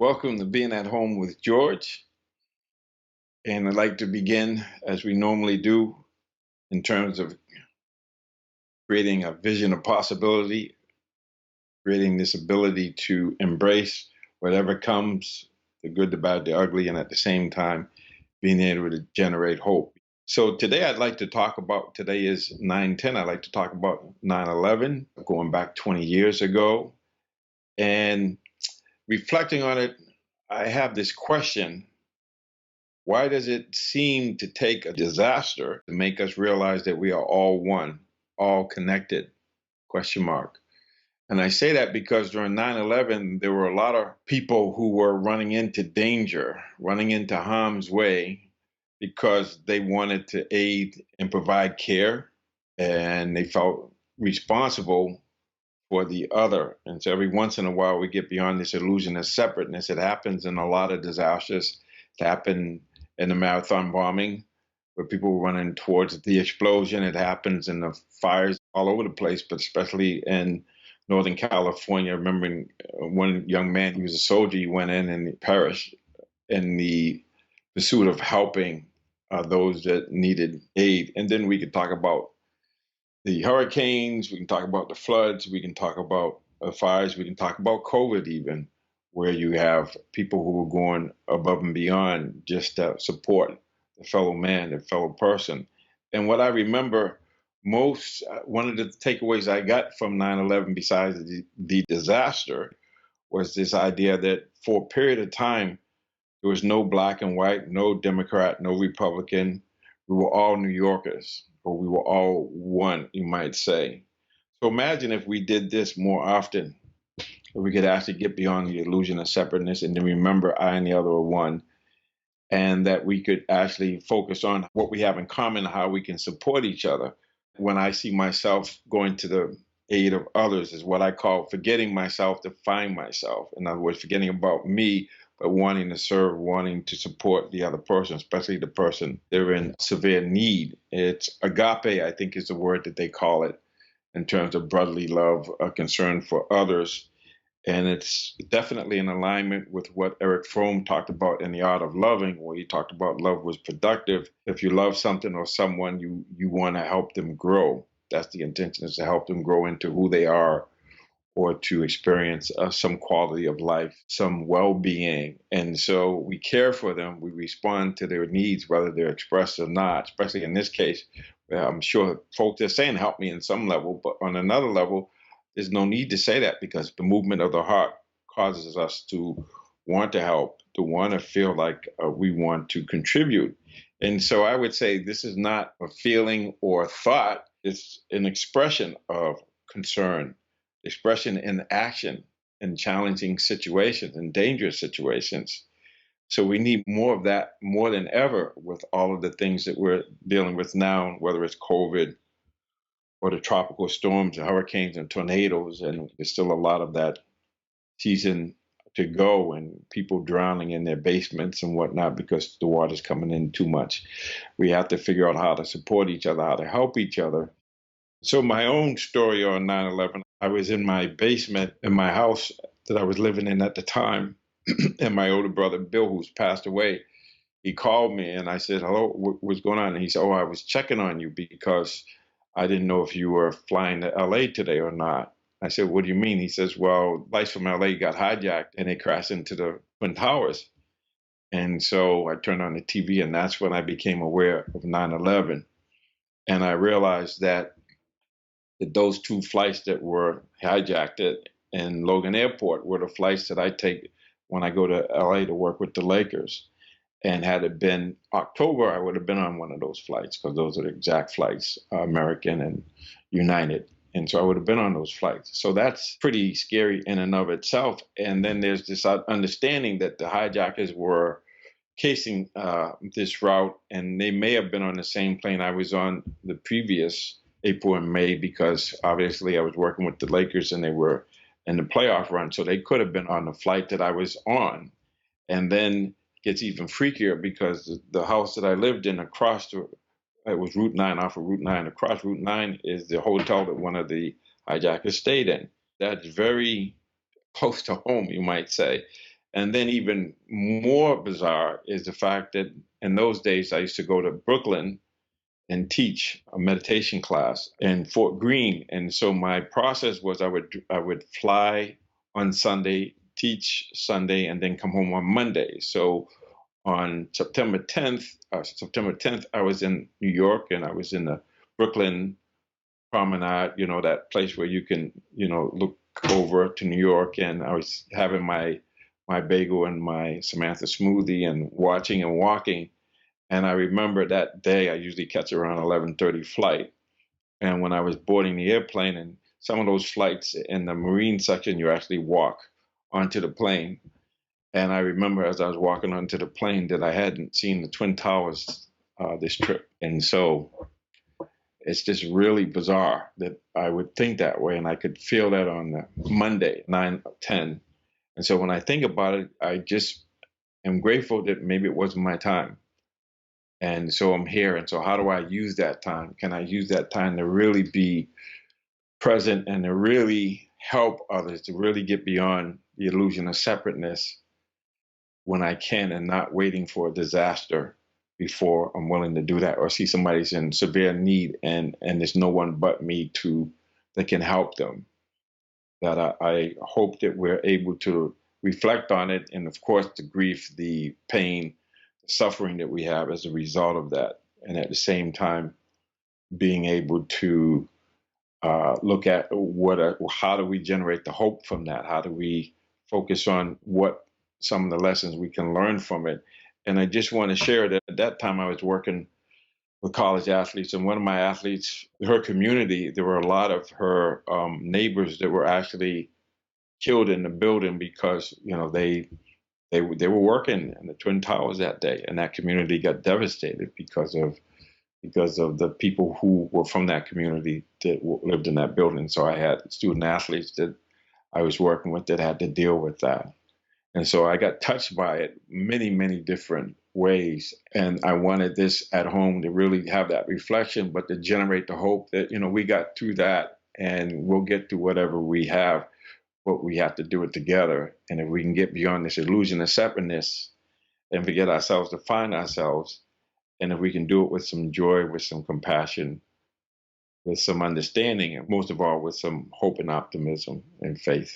Welcome to Being at Home with George. And I'd like to begin, as we normally do, in terms of creating a vision of possibility, creating this ability to embrace whatever comes, the good, the bad, the ugly, and at the same time, being able to generate hope. So today today is 9/10. I'd like to talk about 9/11, going back 20 years ago. And reflecting on it, I have this question. Why does it seem to take a disaster to make us realize that we are all one, all connected? Question mark. And I say that because during 9/11, there were a lot of people who were running into danger, running into harm's way because they wanted to aid and provide care, and they felt responsible for the other. And so every once in a while, we get beyond this illusion of separateness. It happens in a lot of disasters. It happened in the marathon bombing, where people were running towards the explosion. It happens in the fires all over the place, but especially in Northern California. Remembering one young man, he was a soldier, he went in and he perished in the pursuit of helping those that needed aid. And then we could talk about the hurricanes, we can talk about the floods, we can talk about fires, we can talk about COVID even, where you have people who are going above and beyond just to support the fellow man, the fellow person. And what I remember most, one of the takeaways I got from 9/11, besides the disaster, was this idea that for a period of time, there was no black and white, no Democrat, no Republican. We were all New Yorkers, or we were all one, you might say. So imagine if we did this more often, if we could actually get beyond the illusion of separateness and then remember I and the other are one, and that we could actually focus on what we have in common, how we can support each other. When I see myself going to the aid of others is what I call forgetting myself to find myself. In other words, forgetting about me, but wanting to serve, wanting to support the other person, especially the person they're in severe need. It's agape, I think is the word that they call it in terms of brotherly love, a concern for others. And it's definitely in alignment with what Eric Fromm talked about in The Art of Loving, where he talked about love was productive. If you love something or someone, you want to help them grow. That's the intention, is to help them grow into who they are, or to experience some quality of life, some well-being. And so we care for them. We respond to their needs, whether they're expressed or not, especially in this case. I'm sure folks are saying, help me in some level, but on another level, there's no need to say that because the movement of the heart causes us to want to help, to want to feel like we want to contribute. And so I would say this is not a feeling or a thought, it's an expression of concern, expression in action in challenging situations and dangerous situations. So we need more of that more than ever with all of the things that we're dealing with now, whether it's COVID or the tropical storms and hurricanes and tornadoes. And there's still a lot of that season to go, and people drowning in their basements and whatnot because the water's coming in too much. We have to figure out how to support each other, how to help each other. So my own story on 9/11, I was in my basement in my house that I was living in at the time, and my older brother, Bill, who's passed away, he called me and I said, hello, what's going on? And he said, oh, I was checking on you because I didn't know if you were flying to LA today or not. I said, what do you mean? He says, well, flights from LA got hijacked and they crashed into the Twin Towers. And so I turned on the TV, and that's when I became aware of 9/11. And I realized that those two flights that were hijacked in Logan Airport were the flights that I take when I go to LA to work with the Lakers. And had it been October, I would have been on one of those flights because those are the exact flights, American and United. And so I would have been on those flights. So that's pretty scary in and of itself. And then there's this understanding that the hijackers were casing this route, and they may have been on the same plane I was on the previous April and May, because obviously I was working with the Lakers and they were in the playoff run. So they could have been on the flight that I was on. And then gets even freakier because the house that I lived in it was Route 9, off of Route 9. Across Route 9 is the hotel that one of the hijackers stayed in. That's very close to home, you might say. And then even more bizarre is the fact that in those days I used to go to Brooklyn and teach a meditation class in Fort Greene. And so my process was I would fly on Sunday, teach Sunday, and then come home on Monday. So on September 10th, I was in New York, and I was in the Brooklyn Promenade, that place where you can, look over to New York. And I was having my bagel and my Samantha smoothie and watching and walking. And I remember that day I usually catch around 11:30 flight. And when I was boarding the airplane, and some of those flights in the marine section, you actually walk onto the plane. And I remember as I was walking onto the plane that I hadn't seen the Twin Towers this trip. And so it's just really bizarre that I would think that way. And I could feel that on the Monday, 9/10. And so when I think about it, I just am grateful that maybe it wasn't my time. And so I'm here. And so how do I use that time? Can I use that time to really be present and to really help others, to really get beyond the illusion of separateness when I can, and not waiting for a disaster before I'm willing to do that, or see somebody's in severe need and there's no one but me that can help them. That I hope that we're able to reflect on it, and of course the grief, the pain, the suffering that we have as a result of that, and at the same time being able to look at how do we generate the hope from that? How do we focus on what some of the lessons we can learn from it? And I just want to share that at that time I was working with college athletes, and one of my athletes, her community, there were a lot of her neighbors that were actually killed in the building because they were working in the Twin Towers that day, and that community got devastated because of the people who were from that community that lived in that building. So I had student athletes that I was working with that had to deal with that. And so I got touched by it many, many different ways. And I wanted this at home to really have that reflection, but to generate the hope that, we got through that and we'll get to whatever we have, but we have to do it together. And if we can get beyond this illusion of separateness and forget ourselves to find ourselves, and if we can do it with some joy, with some compassion, with some understanding, and most of all, with some hope and optimism and faith.